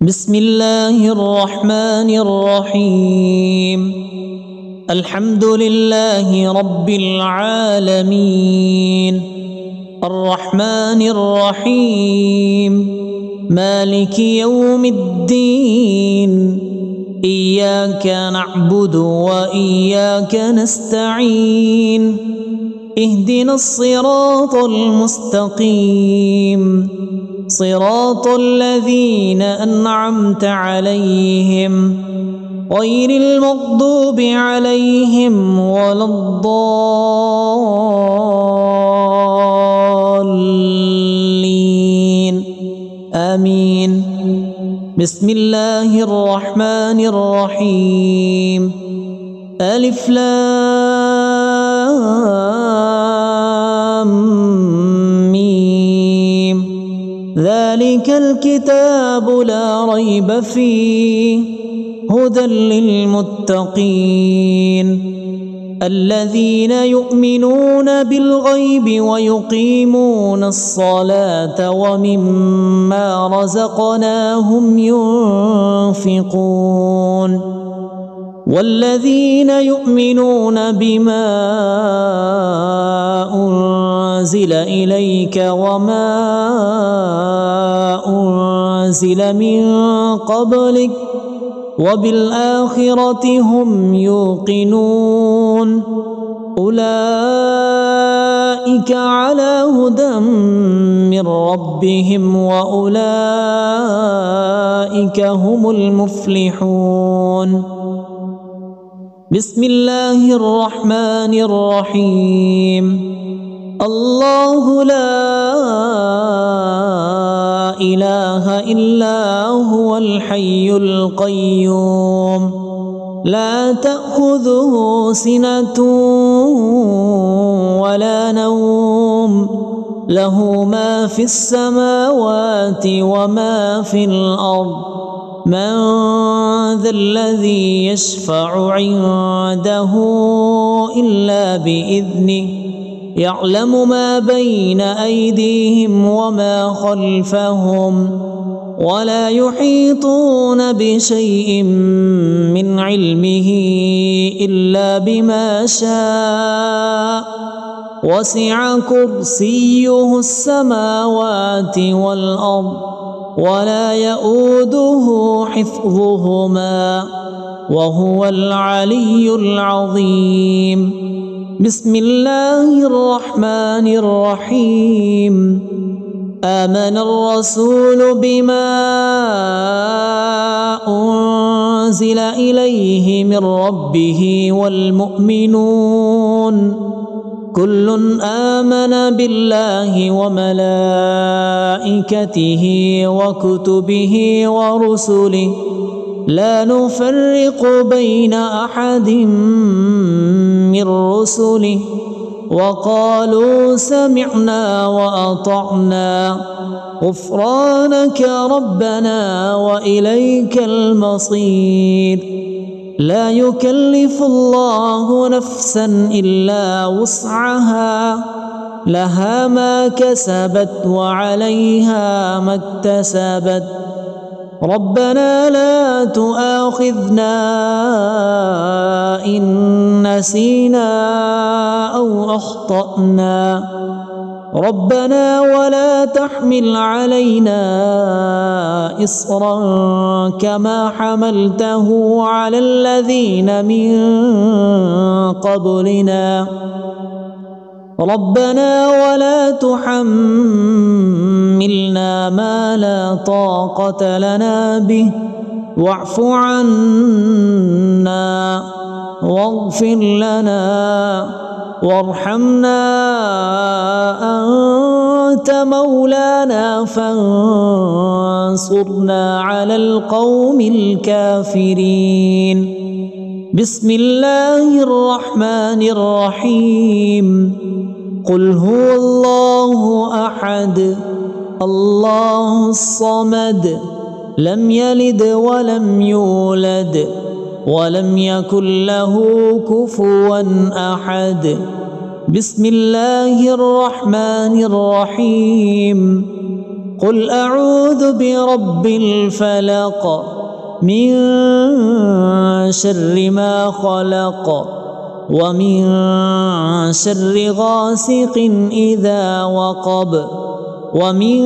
بسم الله الرحمن الرحيم. الحمد لله رب العالمين الرحمن الرحيم مالك يوم الدين إياك نعبد وإياك نستعين اهدنا الصراط المستقيم صراط الذين أنعمت عليهم غير المغضوب عليهم ولا الضالين آمين. بسم الله الرحمن الرحيم. ألف لام ذلك الكتاب لا ريب فيه هدى للمتقين الذين يؤمنون بالغيب ويقيمون الصلاة ومما رزقناهم ينفقون والذين يؤمنون بما أنزل إليك وما أنزل من قبلك وبالآخرة هم يوقنون أولئك على هدى من ربهم وأولئك هم المفلحون. بسم الله الرحمن الرحيم. الله لا إله إلا هو الحي القيوم لا تأخذه سنة ولا نوم له ما في السماوات وما في الأرض من ذا الذي يشفع عنده إلا بإذنه يعلم ما بين أيديهم وما خلفهم ولا يحيطون بشيء من علمه إلا بما شاء وسع كرسيه السماوات والأرض ولا يؤوده حفظهما وهو العلي العظيم. بسم الله الرحمن الرحيم. آمن الرسول بما أنزل إليه من ربه والمؤمنون كل آمن بالله وملائكته وكتبه ورسله لا نفرق بين أحد من رسله وقالوا سمعنا وأطعنا غفرانك ربنا وإليك المصير. لا يكلف الله نفسا إلا وسعها لها ما كسبت وعليها ما اكتسبت ربنا لا تؤاخذنا إن نسينا أو أخطأنا ربنا ولا تحمل علينا إصرا كما حملته على الذين من قبلنا ربنا ولا تحملنا ما لا طاقة لنا به واعف عنا واغفر لنا وارحمنا أنت مولانا فانصرنا على القوم الكافرين. بسم الله الرحمن الرحيم. قل هو الله أحد الله الصمد لم يلد ولم يولد ولم يكن له كفوا أحد. بسم الله الرحمن الرحيم. قل أعوذ برب الفلق من شر ما خلق ومن شر غاسق إذا وقب ومن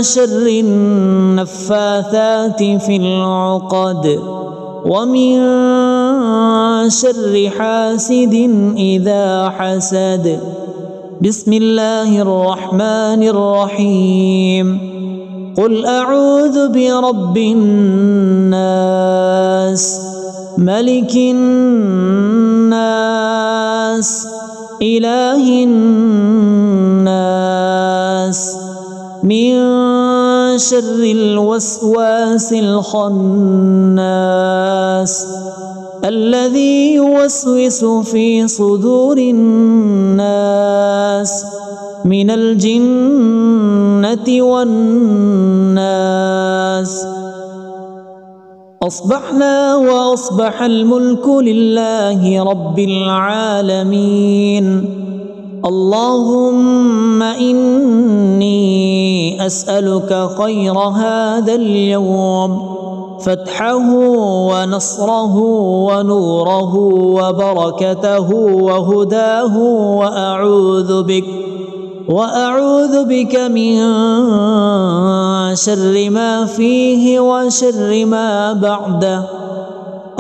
شر النفاثات في العقد ومن شر حاسد إذا حسد. بسم الله الرحمن الرحيم. قل أعوذ برب الناس ملك الناس إله الناس من شر الوسواس الخناس الذي يوسوس في صدور الناس من الجنة والناس. أصبحنا وأصبح الملك لله رب العالمين. اللهم إني أسألك خير هذا اليوم، فتحه ونصره ونوره وبركته وهداه، وأعوذ بك من شر ما فيه وشر ما بعده.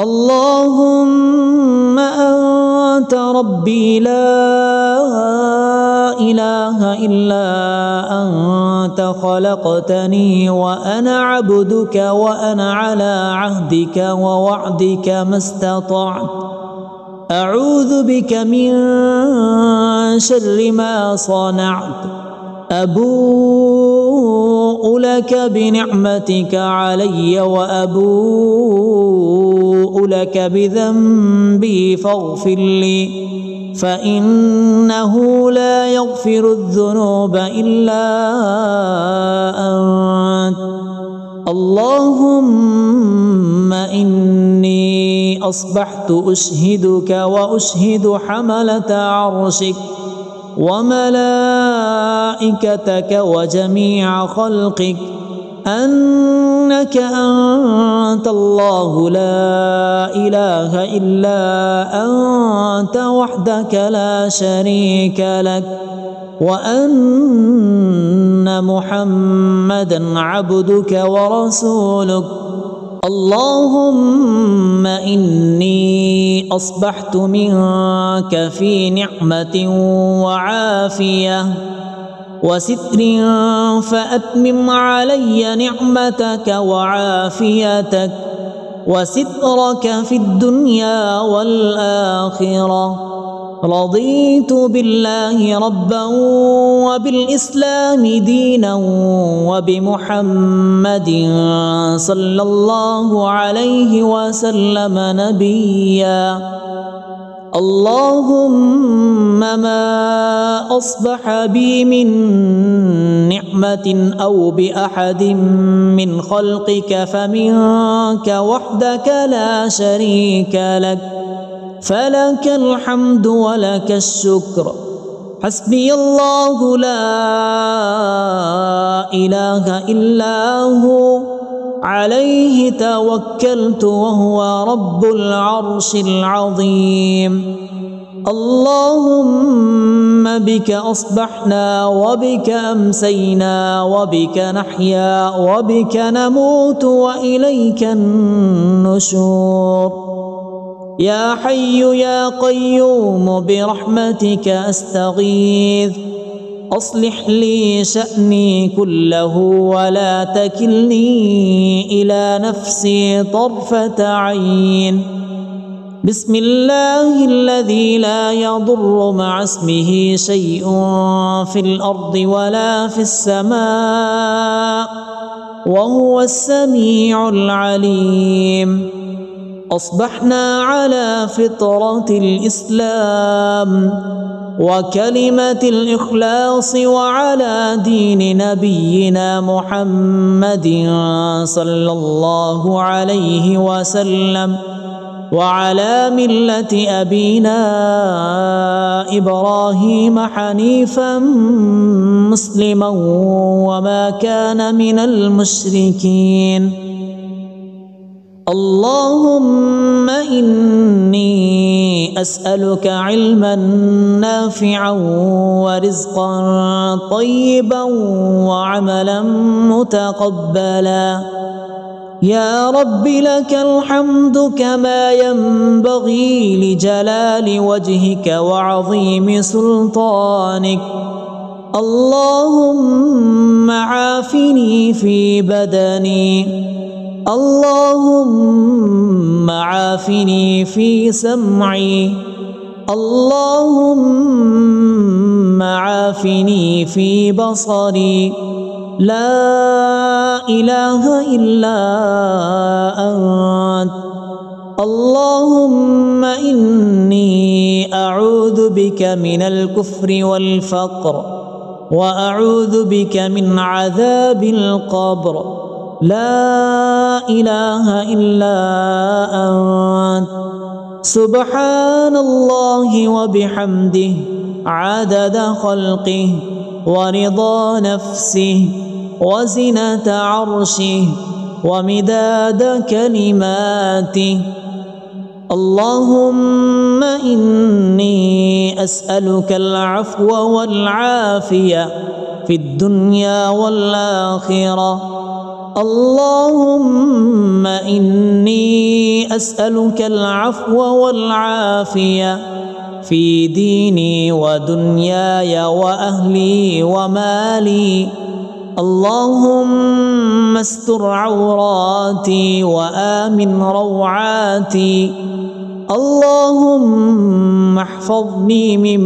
اللهم أنت ربي لا إله إلا أنت خلقتني وأنا عبدك وأنا على عهدك ووعدك ما استطعت. أعوذ بك من شر ما صنعت. أبوء لك بنعمتك علي وأبوء لك بذنبي فاغفر لي، فإنه لا يغفر الذنوب إلا أنت. اللهم إني أصبحت أشهدك وأشهد حملة عرشك وملائكتك وجميع خلقك أنك أنت الله لا إله إلا أنت وحدك لا شريك لك، وأن محمدا عبدك ورسولك. اللهم إني أصبحت منك في نعمة وعافية وستر، فأتمم علي نعمتك وعافيتك وسترك في الدنيا والآخرة. رضيت بالله ربا وبالإسلام دينا وبمحمد صلى الله عليه وسلم نبيا. اللهم ما أصبح بي من نعمة أو بأحد من خلقك فمنك وحدك لا شريك لك، فلك الحمد ولك الشكر. حسبي الله لا إله إلا هو، عليه توكلت وهو رب العرش العظيم. اللهم بك أصبحنا وبك أمسينا وبك نحيا وبك نموت وإليك النشور. يا حي يا قيوم برحمتك أستغيث، أصلح لي شأني كله ولا تكلني إلى نفسي طرفة عين. بسم الله الذي لا يضر مع اسمه شيء في الأرض ولا في السماء وهو السميع العليم. أصبحنا على فطرة الإسلام وكلمة الإخلاص وعلى دين نبينا محمد صلى الله عليه وسلم. وعلى ملة أبينا إبراهيم حنيفا مسلما وما كان من المشركين. اللهم إني أسألك علما نافعا ورزقا طيبا وعملا متقبلا. يا رب لك الحمد كما ينبغي لجلال وجهك وعظيم سلطانك. اللهم عافني في بدني، اللهم عافني في سمعي، اللهم عافني في بصري. لا إله إلا أنت. اللهم إني أعوذ بك من الكفر والفقر، وأعوذ بك من عذاب القبر. لا إله إلا أنت. سبحان الله وبحمده عدد خلقه ورضا نفسه وزنة عرشه ومداد كلماته. اللهم إني أسألك العفو والعافية في الدنيا والآخرة. اللهم إني أسألك العفو والعافية في ديني ودنياي وأهلي ومالي. اللهم استر عوراتي وآمن روعاتي. اللهم احفظني من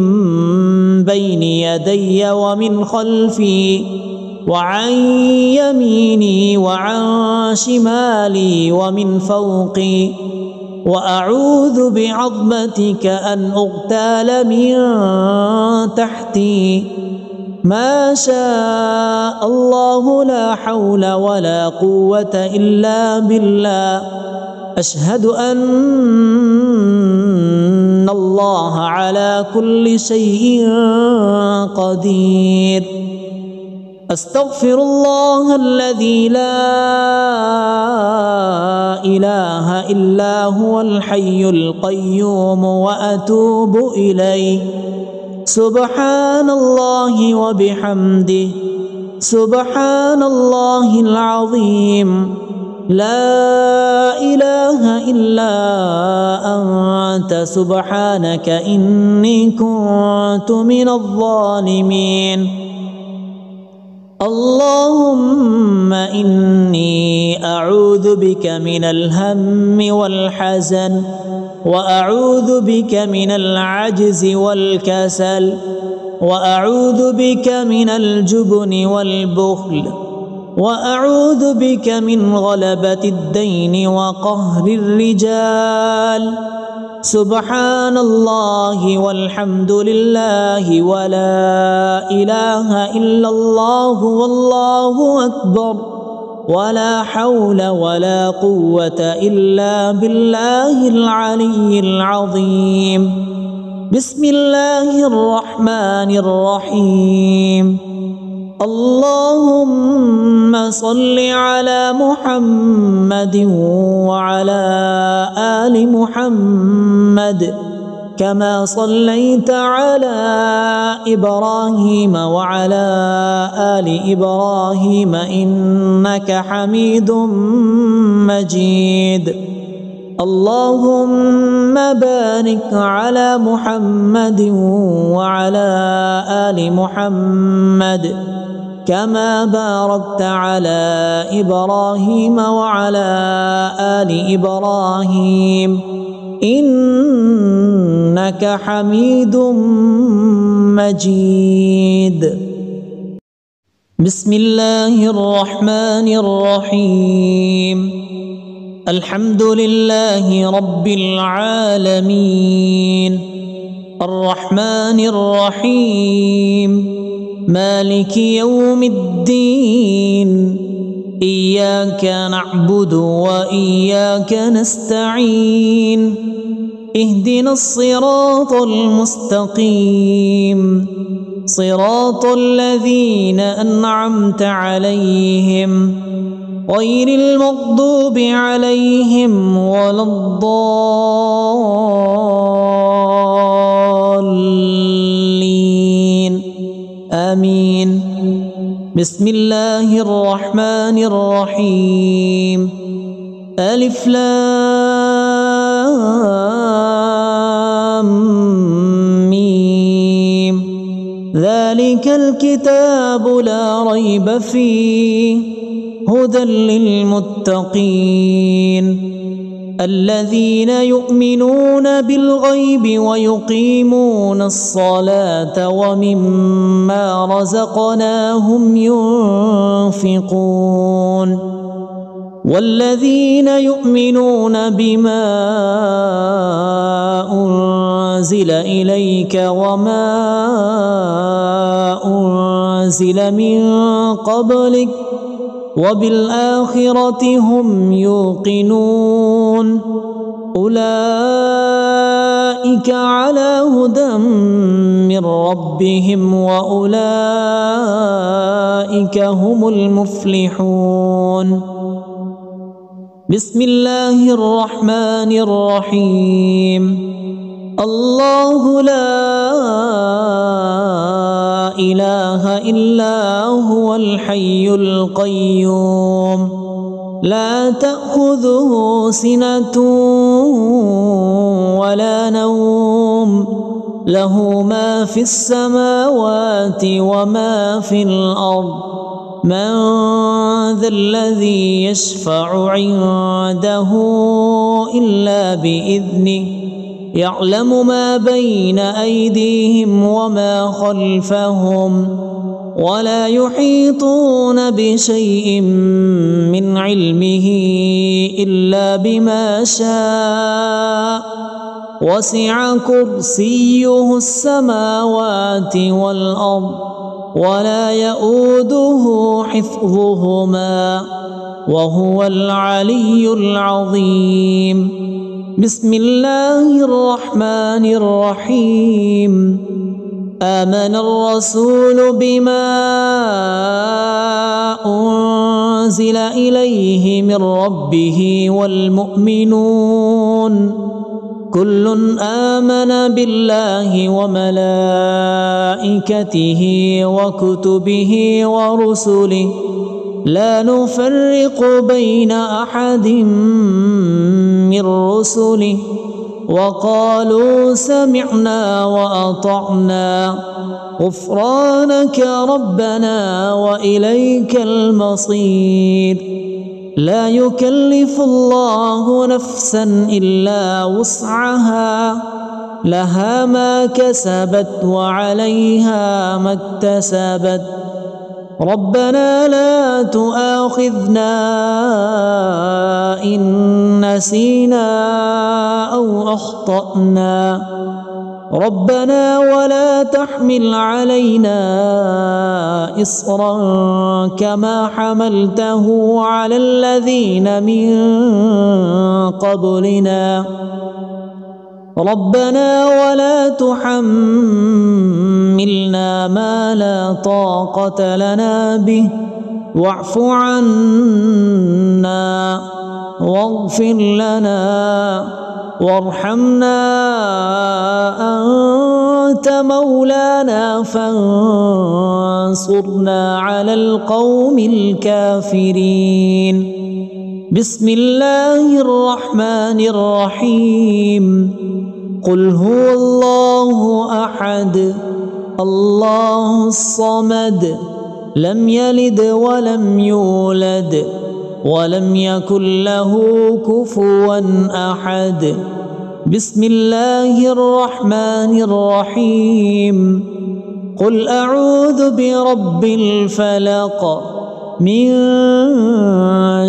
بين يدي ومن خلفي وعن يميني وعن شمالي ومن فوقي. وأعوذ بعظمتك أن أغتال من تحتي. ما شاء الله لا حول ولا قوة إلا بالله. أشهد أن الله على كل شيء قدير. أستغفر الله الذي لا إله إلا هو الحي القيوم وأتوب إليه. سبحان الله وبحمده سبحان الله العظيم. لا إله إلا أنت سبحانك إني كنت من الظالمين. اللهم إني أعوذ بك من الهم والحزن، وأعوذ بك من العجز والكسل، وأعوذ بك من الجبن والبخل، وأعوذ بك من غلبة الدين وقهر الرجال. سبحان الله والحمد لله ولا إله إلا الله والله أكبر، ولا حول ولا قوة إلا بالله العلي العظيم. بسم الله الرحمن الرحيم. اللهم صل على محمد وعلى آل محمد كما صليت على إبراهيم وعلى آل إبراهيم إنك حميد مجيد. اللهم بارك على محمد وعلى آل محمد كما باركت على إبراهيم وعلى آل إبراهيم إنك حميد مجيد. بسم الله الرحمن الرحيم. الحمد لله رب العالمين الرحمن الرحيم مالك يوم الدين إياك نعبد وإياك نستعين اهدنا الصراط المستقيم صراط الذين أنعمت عليهم غير المغضوب عليهم ولا الضالين آمين. بسم الله الرحمن الرحيم. ألف لام ميم. ذلك الكتاب لا ريب فيه هدى للمتقين الذين يؤمنون بالغيب ويقيمون الصلاة ومما رزقناهم ينفقون والذين يؤمنون بما أنزل إليك وما أنزل من قبلك وبالآخرة هم يوقنون أولئك على هدى من ربهم وأولئك هم المفلحون. بسم الله الرحمن الرحيم. الله لا إله إلا هو الحي القيوم لا تأخذه سنة ولا نوم له ما في السماوات وما في الأرض من ذا الذي يشفع عنده إلا بإذنه يعلم ما بين أيديهم وما خلفهم ولا يحيطون بشيء من علمه إلا بما شاء وسع كرسيه السماوات والأرض ولا يؤوده حفظهما وهو العلي العظيم. بسم الله الرحمن الرحيم. آمن الرسول بما أنزل إليه من ربه والمؤمنون كل آمن بالله وملائكته وكتبه ورسله لا نفرق بين أحد من رسله وقالوا سمعنا وأطعنا غفرانك ربنا وإليك المصير. لا يكلف الله نفسا إلا وسعها لها ما كسبت وعليها ما اكتسبت ربنا لا تؤاخذنا إن نسينا أو أخطأنا ربنا ولا تحمل علينا إصرا كما حملته على الذين من قبلنا ربنا ولا تحملنا ما لا طاقة لنا به واعف عنا واغفر لنا وارحمنا أنت مولانا فانصرنا على القوم الكافرين. بسم الله الرحمن الرحيم. قل هو الله أحد الله الصمد لم يلد ولم يولد ولم يكن له كفوا أحد. بسم الله الرحمن الرحيم. قل أعوذ برب الفلق من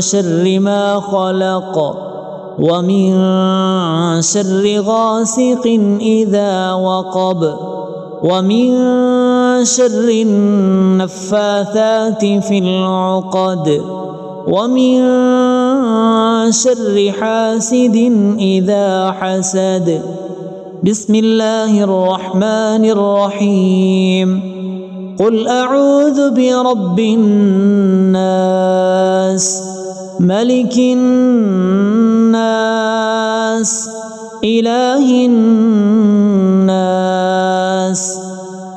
شر ما خلق ومن شر غاسق إذا وقب ومن شر النفاثات في العقد ومن شر حاسد إذا حسد. بسم الله الرحمن الرحيم. قل أعوذ برب الناس ملك الناس إله الناس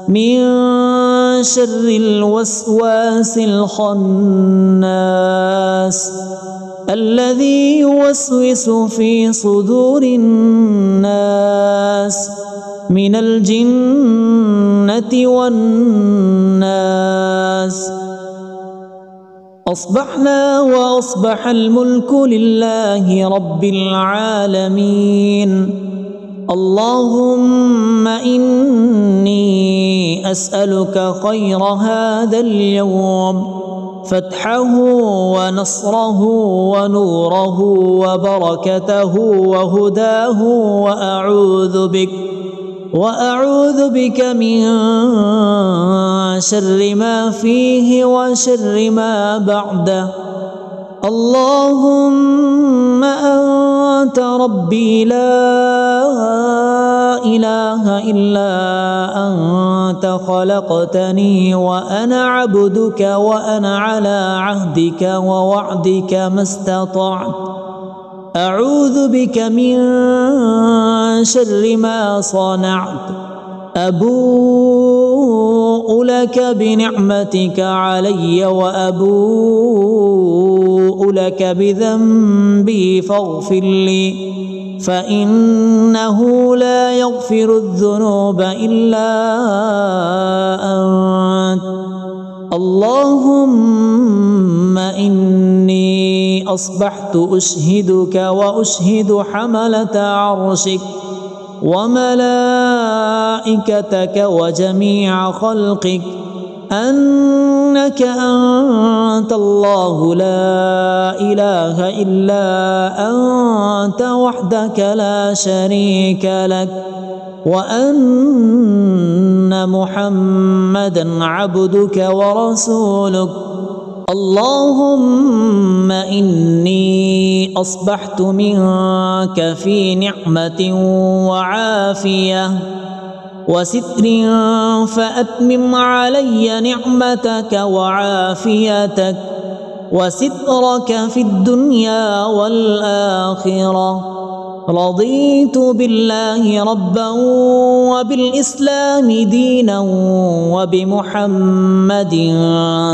من شر الوسواس الخناس الذي يوسوس في صدور الناس من الجنة والناس. أصبحنا وأصبح الملك لله رب العالمين. اللهم إني أسألك خير هذا اليوم، فتحه ونصره ونوره وبركته وهداه، وأعوذ بك من شر ما فيه وشر ما بعده. اللهم أنت ربي لا إله إلا أنت خلقتني وأنا عبدك وأنا على عهدك ووعدك ما استطعت. أعوذ بك من شر ما صنعت. أبوء لك بنعمتك علي وأبوء لك بذنبي فاغفر لي، فإنه لا يغفر الذنوب إلا أنت. اللهم إني أصبحت أشهدك وأشهد حملة عرشك وملائكتك وجميع خلقك أنك أنت الله لا إله إلا أنت وحدك لا شريك لك، وأن محمدا عبدك ورسولك. اللهم إني أصبحت منك في نعمة وعافية وستر، فأتمم علي نعمتك وعافيتك وسترك في الدنيا والآخرة. رضيت بالله ربا وبالإسلام دينا وبمحمد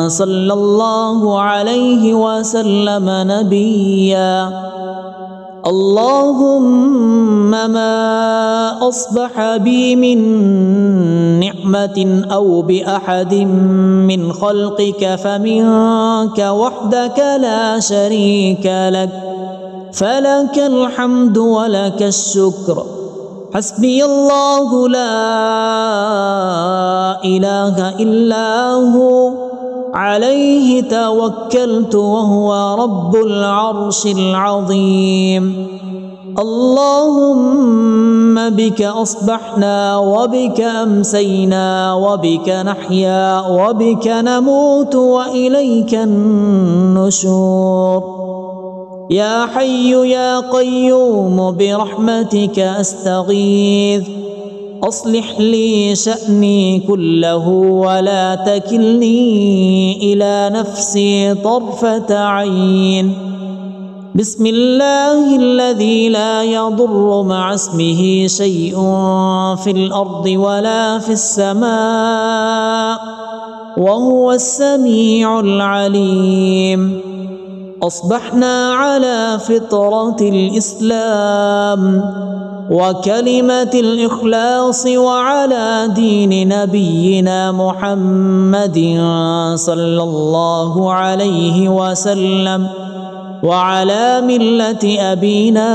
صلى الله عليه وسلم نبيا. اللهم ما أصبح بي من نعمة أو بأحد من خلقك فمنك وحدك لا شريك لك، فلك الحمد ولك الشكر. حسبي الله لا إله إلا هو، عليه توكلت وهو رب العرش العظيم. اللهم بك أصبحنا وبك أمسينا وبك نحيا وبك نموت وإليك النشور. يا حي يا قيوم برحمتك أستغيث، أصلح لي شأني كله ولا تكلني إلى نفسي طرفة عين. بسم الله الذي لا يضر مع اسمه شيء في الأرض ولا في السماء وهو السميع العليم. أصبحنا على فطرة الإسلام وكلمة الإخلاص وعلى دين نبينا محمد صلى الله عليه وسلم وعلى ملة أبينا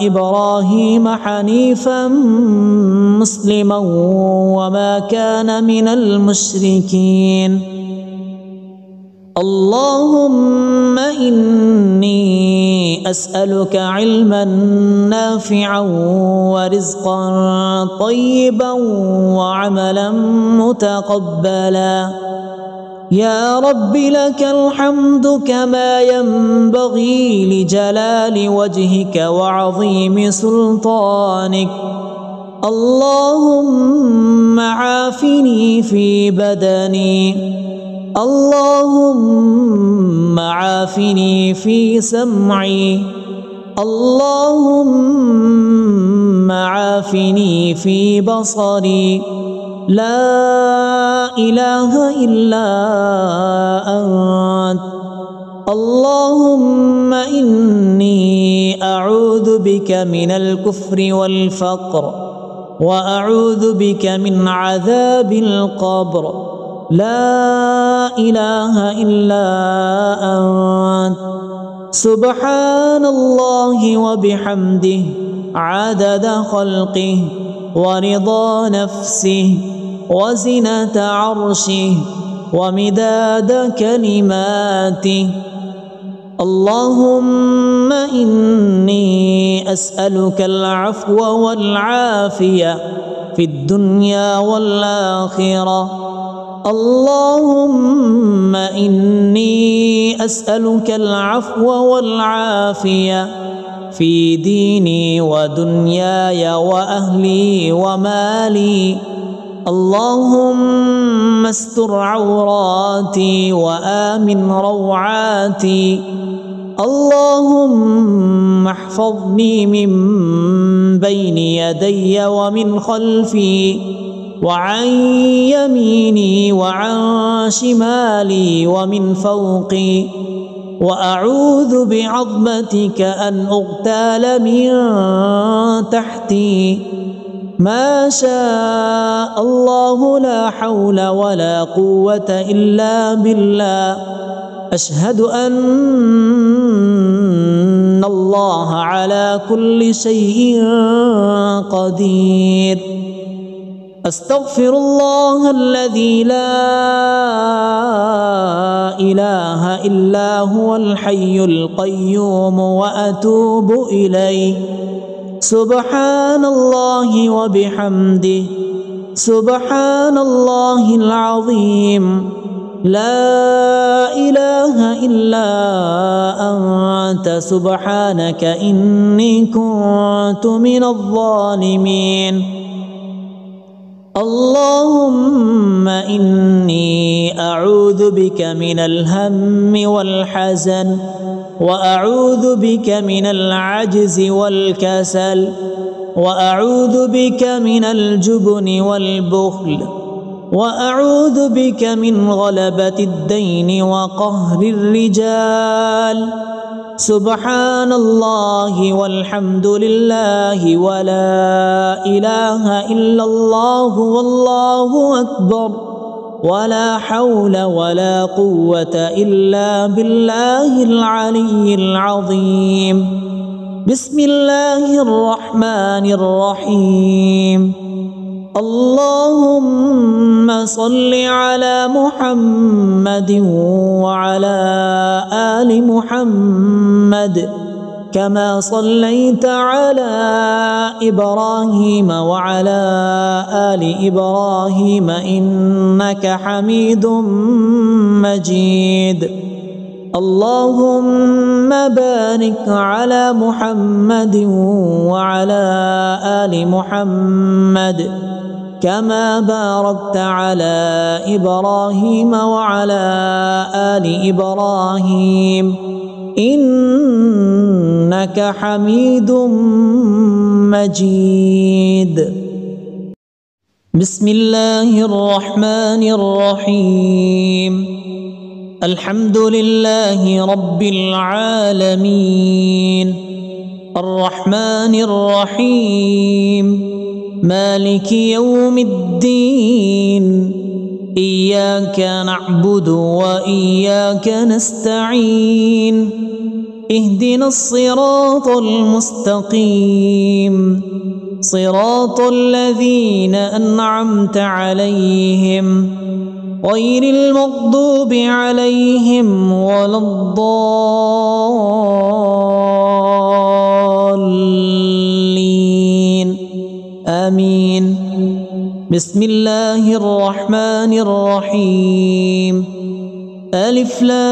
إبراهيم حنيفا مسلما وما كان من المشركين. اللهم إني أسألك علما نافعا ورزقا طيبا وعملا متقبلا. يا رب لك الحمد كما ينبغي لجلال وجهك وعظيم سلطانك. اللهم عافني في بدني، اللهم عافني في سمعي، اللهم عافني في بصري. لا إله إلا أنت. اللهم إني أعوذ بك من الكفر والفقر، وأعوذ بك من عذاب القبر. لا إله إلا أنت. سبحان الله وبحمده عدد خلقه ورضا نفسه وزنة عرشه ومداد كلماته. اللهم إني أسألك العفو والعافية في الدنيا والآخرة. اللهم إني أسألك العفو والعافية في ديني ودنياي وأهلي ومالي. اللهم استر عوراتي وآمن روعاتي. اللهم احفظني من بين يدي ومن خلفي وعن يميني وعن شمالي ومن فوقي. وأعوذ بعظمتك أن أغتال من تحتي. ما شاء الله لا حول ولا قوة إلا بالله. أشهد أن الله على كل شيء قدير. أستغفر الله الذي لا إله إلا هو الحي القيوم وأتوب إليه. سبحان الله وبحمده سبحان الله العظيم. لا إله إلا أنت سبحانك إني كنت من الظالمين. اللهم إني أعوذ بك من الهم والحزن، وأعوذ بك من العجز والكسل، وأعوذ بك من الجبن والبخل، وأعوذ بك من غلبة الدين وقهر الرجال. سبحان الله والحمد لله ولا إله إلا الله والله أكبر، ولا حول ولا قوة إلا بالله العلي العظيم. بسم الله الرحمن الرحيم. اللهم صل على محمد وعلى آل محمد كما صليت على إبراهيم وعلى آل إبراهيم إنك حميد مجيد. اللهم بارك على محمد وعلى آل محمد كما باركت على إبراهيم وعلى آل إبراهيم إنك حميد مجيد. بسم الله الرحمن الرحيم. الحمد لله رب العالمين الرحمن الرحيم مالك يوم الدين. إياك نعبد وإياك نستعين. اهدنا الصراط المستقيم صراط الذين أنعمت عليهم غير المغضوب عليهم ولا الضالين آمين. بسم الله الرحمن الرحيم. ألف لام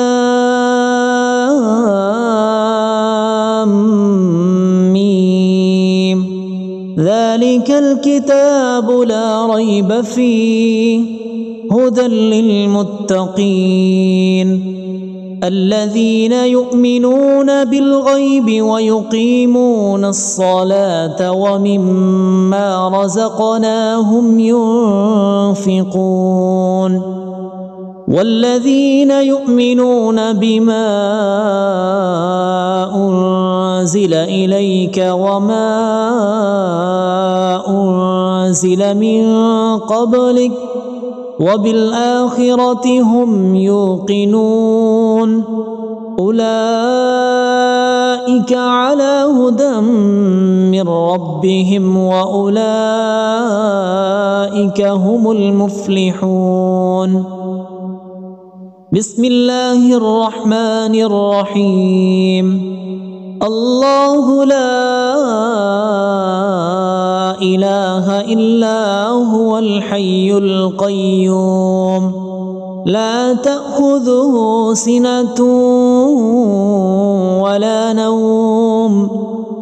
ميم ذلك الكتاب لا ريب فيه هدى للمتقين الذين يؤمنون بالغيب ويقيمون الصلاة ومما رزقناهم ينفقون والذين يؤمنون بما أنزل إليك وما أنزل من قبلك وبالآخرة هم يوقنون أولئك على هدى من ربهم وأولئك هم المفلحون بسم الله الرحمن الرحيم الله لا إله إلا هو الحي القيوم لا تأخذه سنة ولا نوم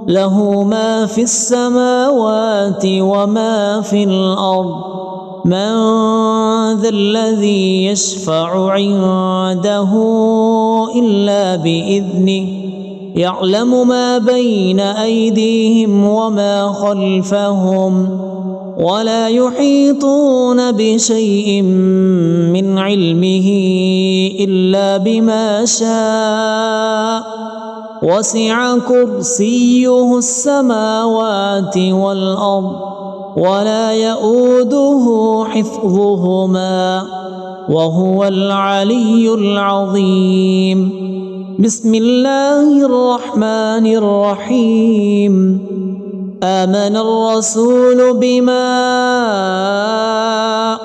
له ما في السماوات وما في الأرض من ذا الذي يشفع عنده إلا بإذنه يعلم ما بين أيديهم وما خلفهم ولا يحيطون بشيء من علمه إلا بما شاء وسع كرسيه السماوات والأرض ولا يؤوده حفظهما وهو العلي العظيم بسم الله الرحمن الرحيم آمن الرسول بما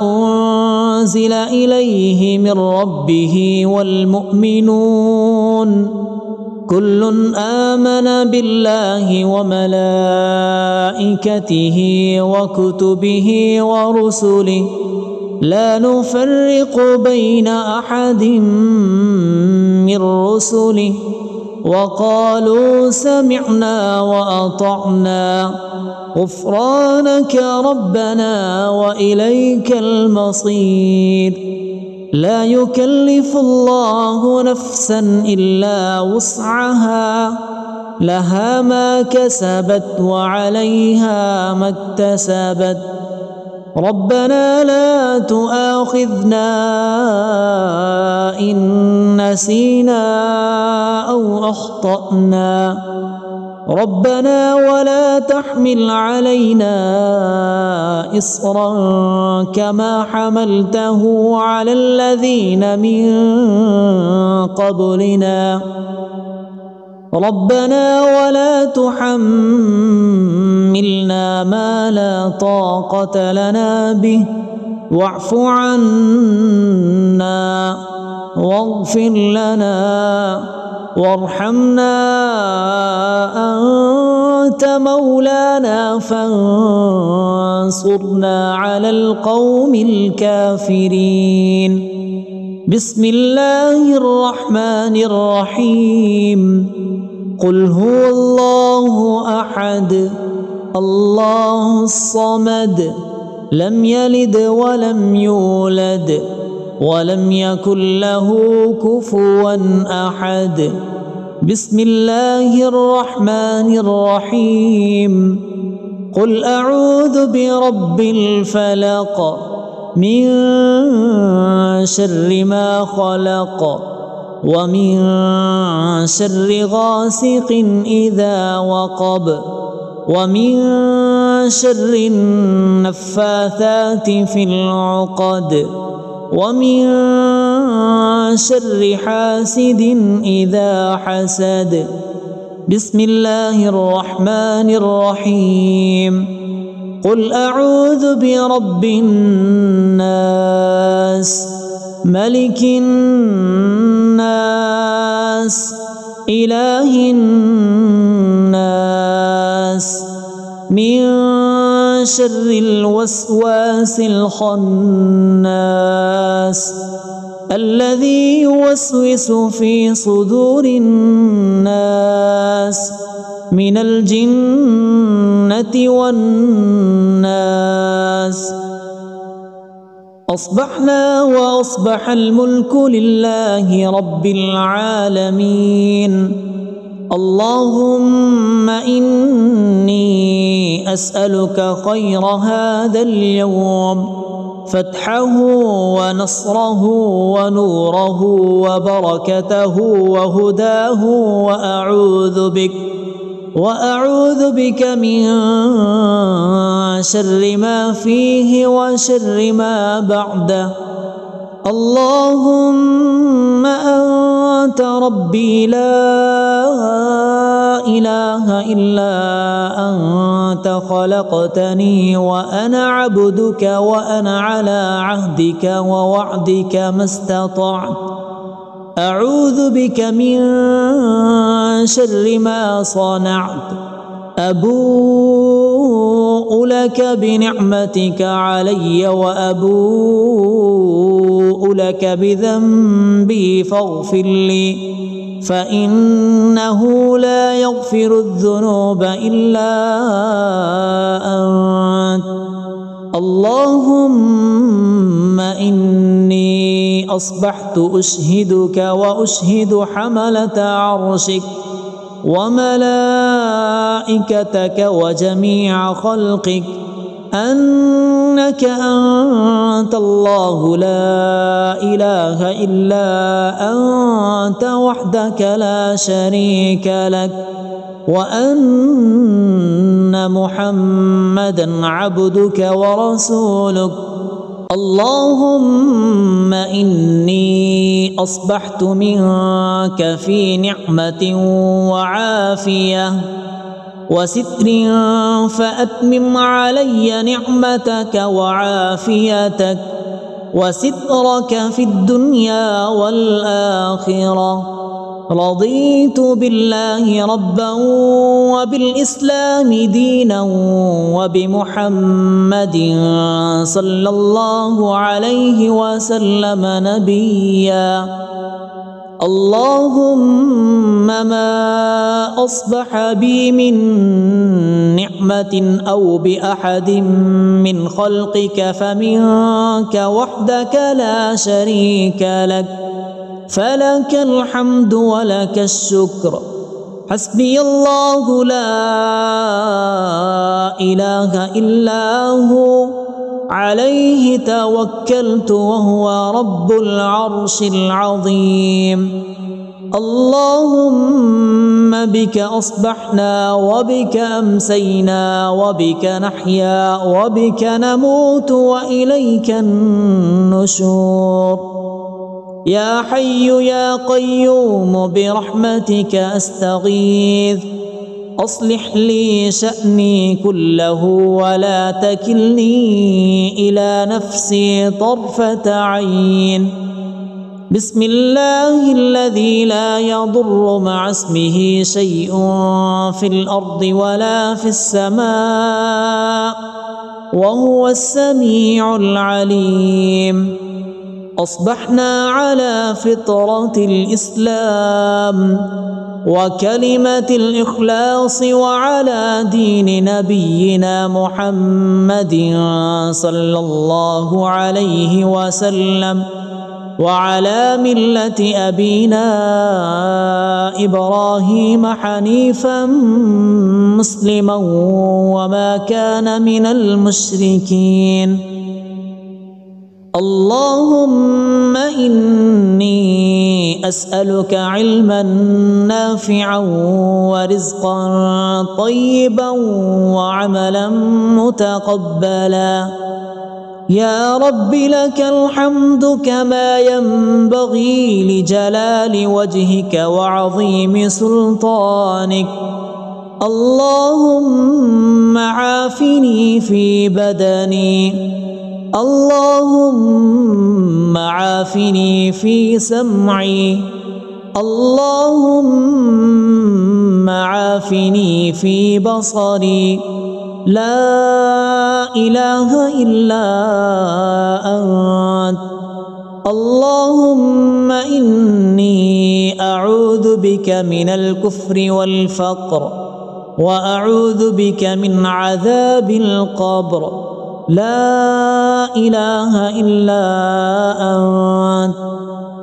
أنزل إليه من ربه والمؤمنون كل آمن بالله وملائكته وكتبه ورسله لا نفرق بين أحد من رسله وقالوا سمعنا وأطعنا غفرانك ربنا وإليك المصير لا يكلف الله نفسا إلا وسعها لها ما كسبت وعليها ما اكتسبت ربنا لا تؤاخذنا إن نسينا أو أخطأنا ربنا ولا تحمل علينا إصرا كما حملته على الذين من قبلنا ربنا ولا تحملنا ما لا طاقة لنا به واعف عنا واغفر لنا وارحمنا أنت مولانا فانصرنا على القوم الكافرين بسم الله الرحمن الرحيم قل هو الله أحد الله الصمد لم يلد ولم يولد ولم يكن له كفوا أحد بسم الله الرحمن الرحيم قل أعوذ برب الفلق من شر ما خلق ومن شر غاسق إذا وقب ومن شر النفاثات في العقد ومن شر حاسد إذا حسد بسم الله الرحمن الرحيم قل أعوذ برب الناس ملك الناس إله الناس من شر الوسواس الخناس الذي يوسوس في صدور الناس من الجنة والناس. أصبحنا وأصبح الملك لله رب العالمين. اللهم إني أسألك خير هذا اليوم، فتحه ونصره ونوره وبركته وهداه، وأعوذ بك من شر ما فيه وشر ما بعده. اللهم أنت ربي لا إله إلا أنت، خلقتني وأنا عبدك، وأنا على عهدك ووعدك ما استطعت. أعوذ بك من شر ما صنعت. أبوء لك بنعمتك علي وأبوء لك بذنبي فاغفر لي، فإنه لا يغفر الذنوب إلا أنت. اللهم إني أصبحت أشهدك وأشهد حملة عرشك وملائكتك وجميع خلقك أنك أنت الله لا إله إلا أنت وحدك لا شريك لك، وأن محمدا عبدك ورسولك. اللهم إني أصبحت منك في نعمة وعافية وستر، فأتمم علي نعمتك وعافيتك وسترك في الدنيا والآخرة. رضيت بالله ربا وبالإسلام دينا وبمحمد صلى الله عليه وسلم نبيا. اللهم ما أصبح بي من نعمة أو بأحد من خلقك فمنك وحدك لا شريك لك، فلك الحمد ولك الشكر. حسبي الله لا إله إلا هو، عليه توكلت وهو رب العرش العظيم. اللهم بك أصبحنا وبك أمسينا وبك نحيا وبك نموت وإليك النشور. يا حي يا قيوم برحمتك أستغيث، أصلح لي شأني كله ولا تكلني إلى نفسي طرفة عين. بسم الله الذي لا يضر مع اسمه شيء في الأرض ولا في السماء، وهو السميع العليم. أصبحنا على فطرة الإسلام وكلمة الإخلاص وعلى دين نبينا محمد صلى الله عليه وسلم، وعلى ملة أبينا إبراهيم حنيفا مسلما وما كان من المشركين. اللهم إني أسألك علما نافعا ورزقا طيبا وعملا متقبلا. يا رب لك الحمد كما ينبغي لجلال وجهك وعظيم سلطانك. اللهم عافني في بدني، اللهم عافني في سمعي، اللهم عافني في بصري. لا إله إلا أنت. اللهم إني أعوذ بك من الكفر والفقر وأعوذ بك من عذاب القبر لا إله إلا أنت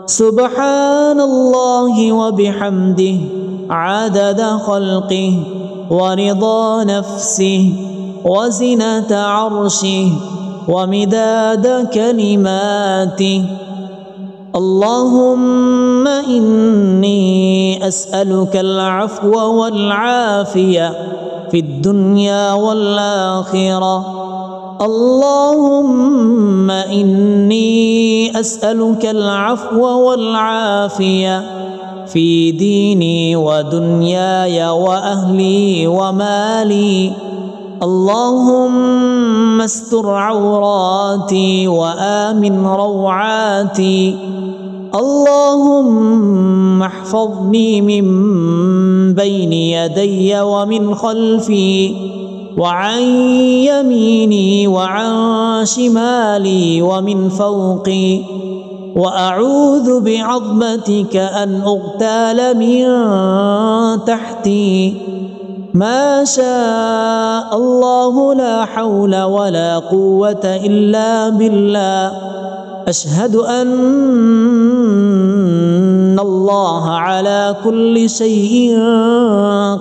سبحان الله وبحمده عدد خلقه ورضا نفسه وزنة عرشه ومداد كلماته. اللهم إني أسألك العفو والعافية في الدنيا والآخرة. اللهم إني أسألك العفو والعافية في ديني ودنياي وأهلي ومالي. اللهم استر عوراتي وآمن روعاتي. اللهم احفظني من بين يدي ومن خلفي وعن يميني وعن شمالي ومن فوقي، وأعوذ بعظمتك أن أغتال من تحتي. ما شاء الله لا حول ولا قوة إلا بالله. أشهد أن الله على كل شيء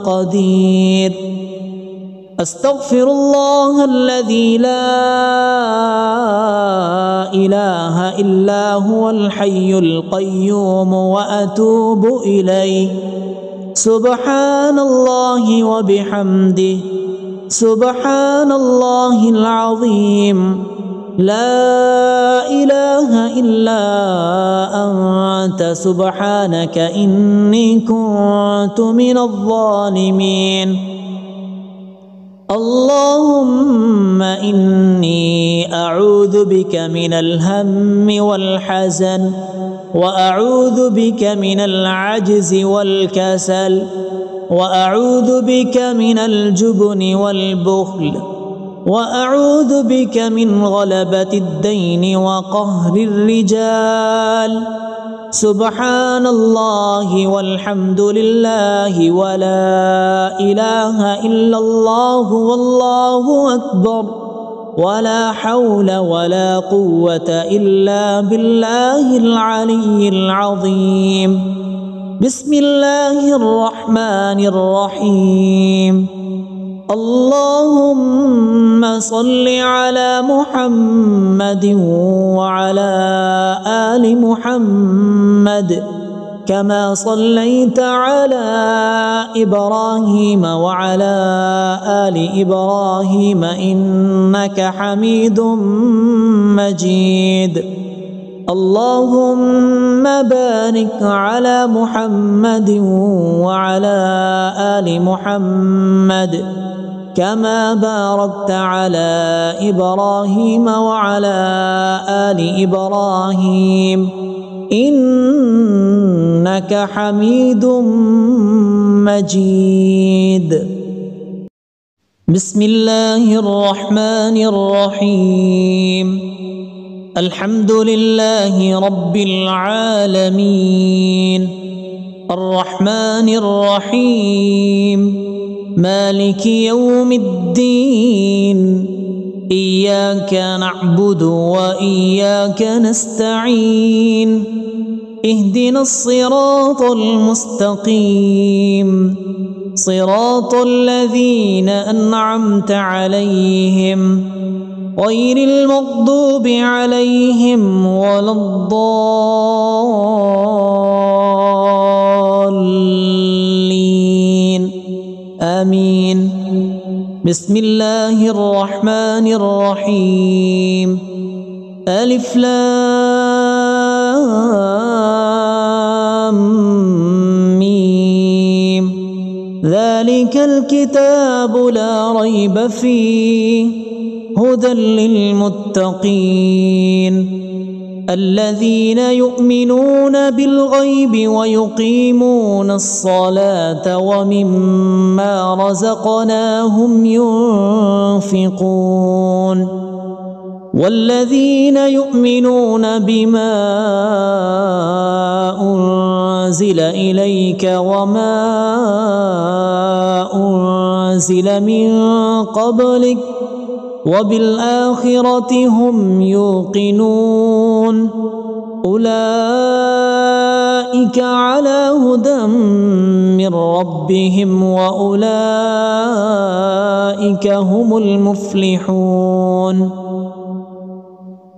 قدير. أستغفر الله الذي لا إله إلا هو الحي القيوم وأتوب إليه. سبحان الله وبحمده سبحان الله العظيم. لا إله إلا أنت سبحانك إني كنت من الظالمين. اللهم إني أعوذ بك من الهم والحزن وأعوذ بك من العجز والكسل وأعوذ بك من الجبن والبخل وأعوذ بك من غلبة الدين وقهر الرجال. سبحان الله والحمد لله ولا إله إلا الله والله أكبر ولا حول ولا قوة إلا بالله العلي العظيم. بسم الله الرحمن الرحيم. اللهم صل على محمد وعلى آل محمد كما صليت على إبراهيم وعلى آل إبراهيم إنك حميد مجيد. اللهم بارك على محمد وعلى آل محمد كما باركت على إبراهيم وعلى آل إبراهيم إنك حميد مجيد. بسم الله الرحمن الرحيم. الحمد لله رب العالمين الرحمن الرحيم مالك يوم الدين. إياك نعبد وإياك نستعين. اهدنا الصراط المستقيم صراط الذين أنعمت عليهم غير المغضوب عليهم ولا الضالين آمين. بسم الله الرحمن الرحيم. ألف لام ميم. ذلك الكتاب لا ريب فيه هدى للمتقين الذين يؤمنون بالغيب ويقيمون الصلاة ومما رزقناهم ينفقون والذين يؤمنون بما أنزل إليك وما أنزل من قبلك وبالآخرة هم يوقنون أولئك على هدى من ربهم وأولئك هم المفلحون.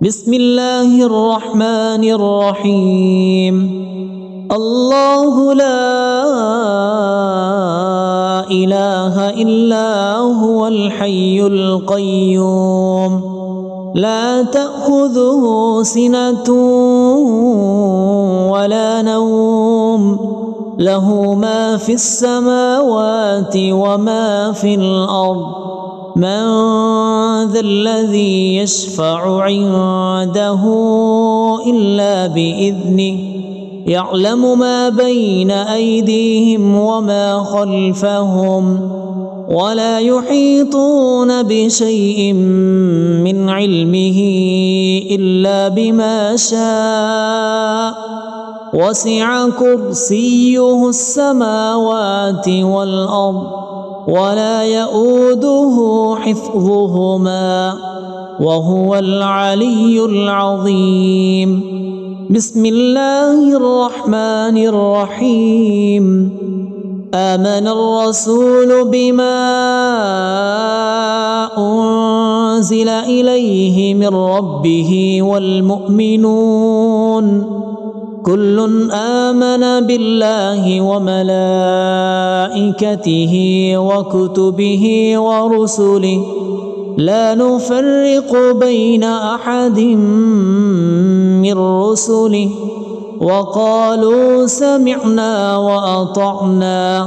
بسم الله الرحمن الرحيم. الله لا إله إلا هو الحي القيوم لا تأخذه سنة ولا نوم له ما في السماوات وما في الأرض من ذا الذي يشفع عنده إلا بإذنه يعلم ما بين أيديهم وما خلفهم ولا يحيطون بشيء من علمه إلا بما شاء وسع كرسيه السماوات والأرض ولا يؤوده حفظهما وهو العلي العظيم. بسم الله الرحمن الرحيم. آمن الرسول بما أنزل إليه من ربه والمؤمنون كل آمن بالله وملائكته وكتبه ورسله لا نفرق بين أحد من رسله وقالوا سمعنا وأطعنا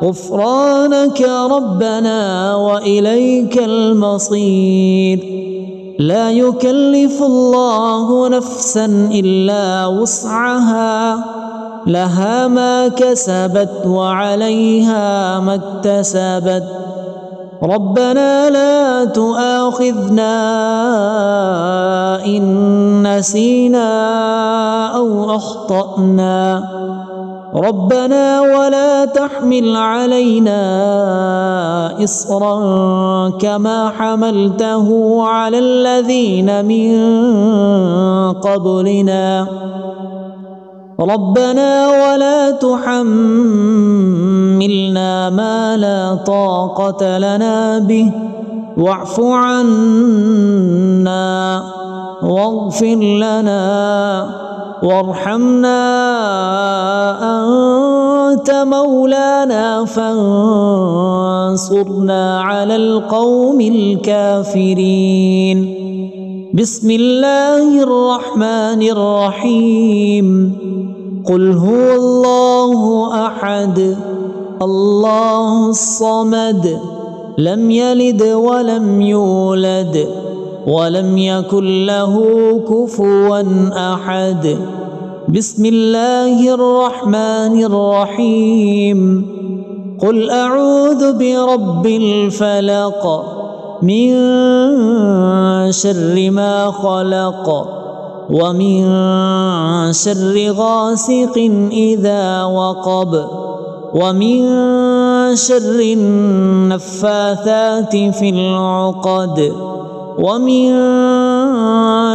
غفرانك ربنا وإليك المصير. لا يكلف الله نفسا إلا وسعها لها ما كسبت وعليها ما اكتسبت ربنا لا تؤاخذنا إن نسينا أو أخطأنا ربنا ولا تحمل علينا إصرا كما حملته على الذين من قبلنا ربنا ولا تحملنا ما لا طاقة لنا به واعف عنا واغفر لنا وارحمنا أنت مولانا فانصرنا على القوم الكافرين. بسم الله الرحمن الرحيم. قل هو الله أحد الله الصمد لم يلد ولم يولد ولم يكن له كفوا أحد. بسم الله الرحمن الرحيم. قل أعوذ برب الفلق من شر ما خلق ومن شر غاسق إذا وقب ومن شر النفاثات في العقد ومن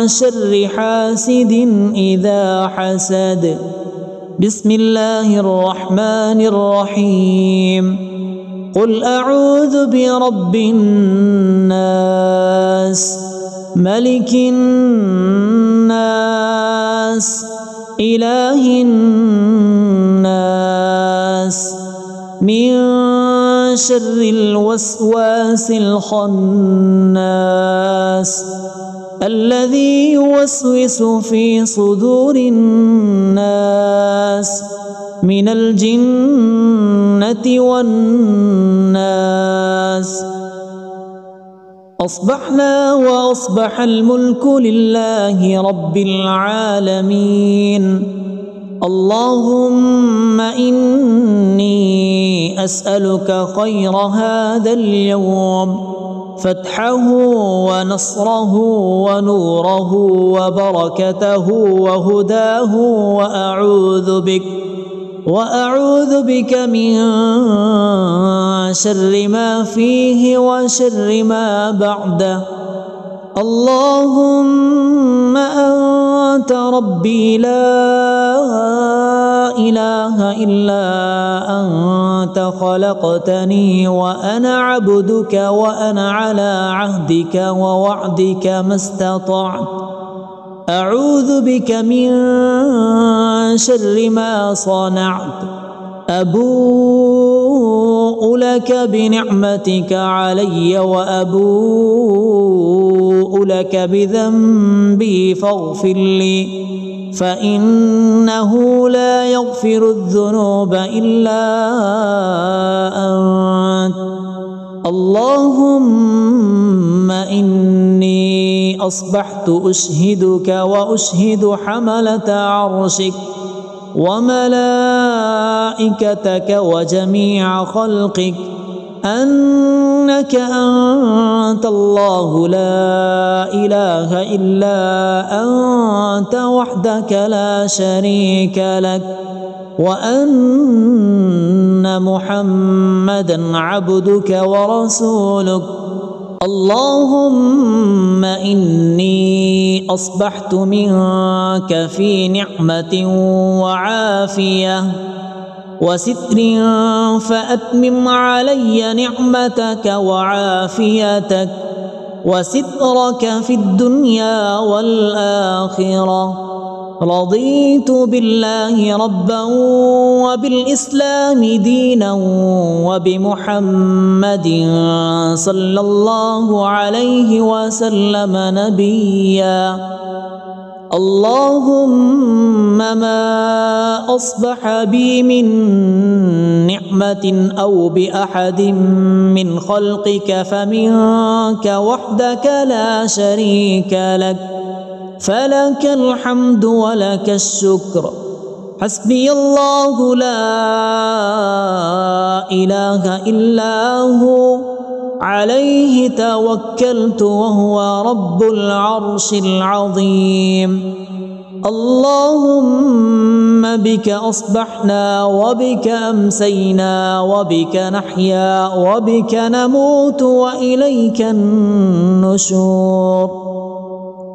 شر حاسد إذا حسد. بسم الله الرحمن الرحيم. قل أعوذ برب الناس ملك الناس إله الناس من شر الوسواس الخناس الذي يوسوس في صدور الناس من الجنة والناس. أصبحنا وأصبح الملك لله رب العالمين. اللهم إني أسألك خير هذا اليوم فتحه ونصره ونوره وبركته وهداه، وأعوذ بك من شر ما فيه وشر ما بعده. اللهم أنت ربي لا إله إلا أنت، خلقتني وأنا عبدك، وأنا على عهدك ووعدك ما استطعت. أعوذ بك من شر ما صنعت. أبوء لك بنعمتك علي وأبوء لك بذنبي فاغفر لي، فإنه لا يغفر الذنوب إلا أنت. اللهم إني أصبحت أشهدك وأشهد حملة عرشك وملائكتك وجميع خلقك أنك أنت الله لا إله إلا أنت وحدك لا شريك لك، وأن محمدا عبدك ورسولك. اللهم إني أصبحت منك في نعمة وعافية وستر، فأتمم علي نعمتك وعافيتك وسترك في الدنيا والآخرة. رضيت بالله ربا وبالإسلام دينا وبمحمد صلى الله عليه وسلم نبيا. اللهم ما أصبح بي من نعمة أو بأحد من خلقك فمنك وحدك لا شريك لك، فلك الحمد ولك الشكر. حسبي الله لا إله إلا هو، عليه توكلت وهو رب العرش العظيم. اللهم بك أصبحنا وبك أمسينا وبك نحيا وبك نموت وإليك النشور.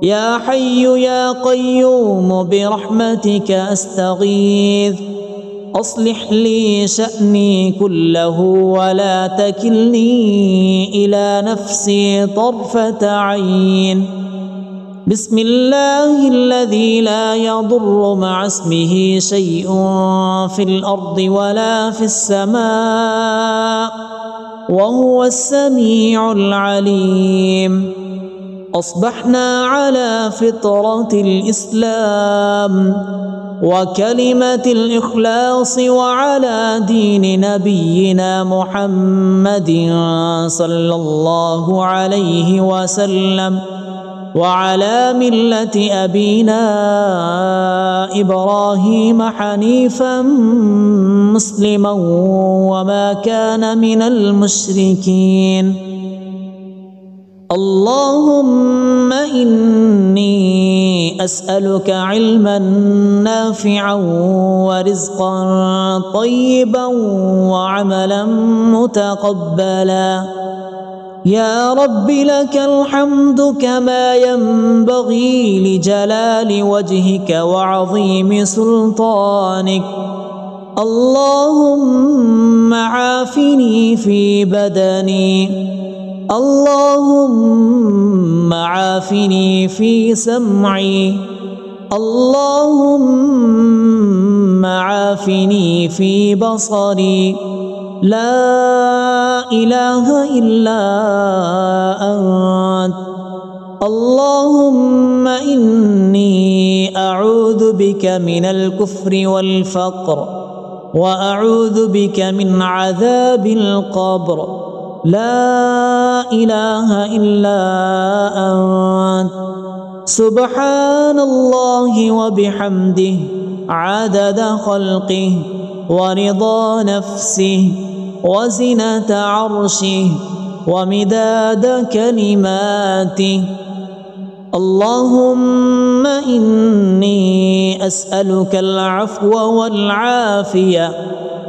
يا حي يا قيوم برحمتك أستغيث، أصلح لي شأني كله ولا تكلني إلى نفسي طرفة عين. بسم الله الذي لا يضر مع اسمه شيء في الأرض ولا في السماء وهو السميع العليم. أصبحنا على فطرة الإسلام وكلمة الإخلاص وعلى دين نبينا محمد صلى الله عليه وسلم وعلى ملة أبينا إبراهيم حنيفا مسلما وما كان من المشركين. اللهم إني أسألك علما نافعا ورزقا طيبا وعملا متقبلا. يا رب لك الحمد كما ينبغي لجلال وجهك وعظيم سلطانك. اللهم عافني في بدني، اللهم عافني في سمعي، اللهم عافني في بصري. لا إله إلا أنت. اللهم إني أعوذ بك من الكفر والفقر، وأعوذ بك من عذاب القبر. لا إله إلا أنت. سبحان الله وبحمده عدد خلقه ورضا نفسه وزنة عرشه ومداد كلماته. اللهم إني أسألك العفو والعافية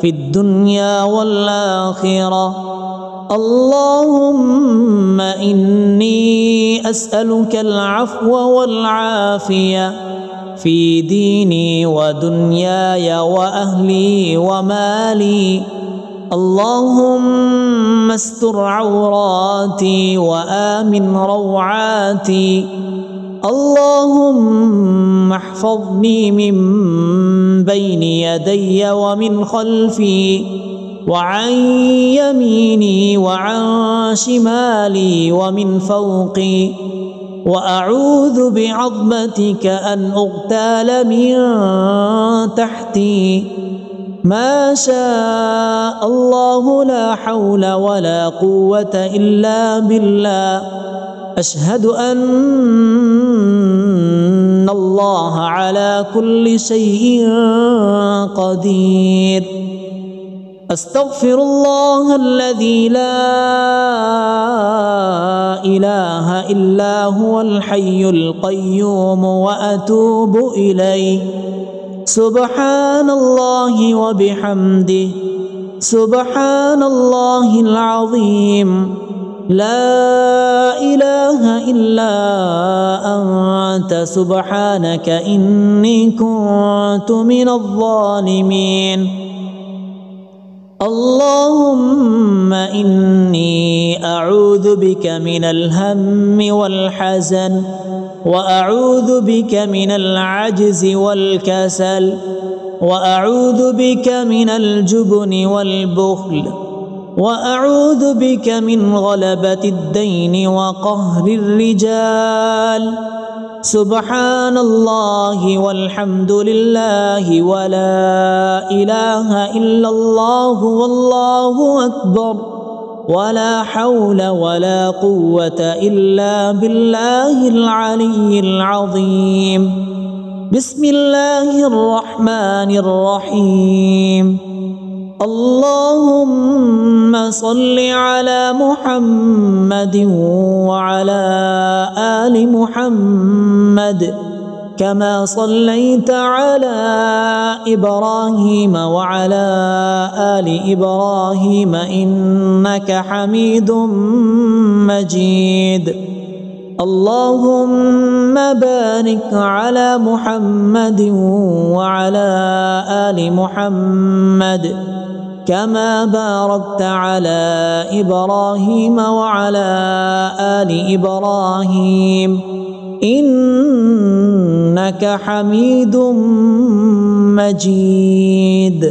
في الدنيا والآخرة. اللهم إني أسألك العفو والعافية في ديني ودنياي وأهلي ومالي. اللهم استر عوراتي وآمن روعاتي. اللهم احفظني من بين يدي ومن خلفي وعن يميني وعن شمالي ومن فوقي، وأعوذ بعظمتك أن أغتال من تحتي. ما شاء الله لا حول ولا قوة إلا بالله. أشهد أن الله على كل شيء قدير. أستغفر الله الذي لا إله إلا هو الحي القيوم وأتوب إليه. سبحان الله وبحمده، سبحان الله العظيم. لا إله إلا أنت سبحانك إني كنت من الظالمين. اللهم إني أعوذ بك من الهم والحزن، وأعوذ بك من العجز والكسل، وأعوذ بك من الجبن والبخل، وأعوذ بك من غلبة الدين وقهر الرجال. سبحان الله والحمد لله ولا إله إلا الله والله أكبر، ولا حول ولا قوة إلا بالله العلي العظيم. بسم الله الرحمن الرحيم. اللهم صل على محمد وعلى آل محمد كما صليت على إبراهيم وعلى آل إبراهيم إنك حميد مجيد. اللهم بارك على محمد وعلى آل محمد كما باركت على إبراهيم وعلى آل إبراهيم إنك حميد مجيد.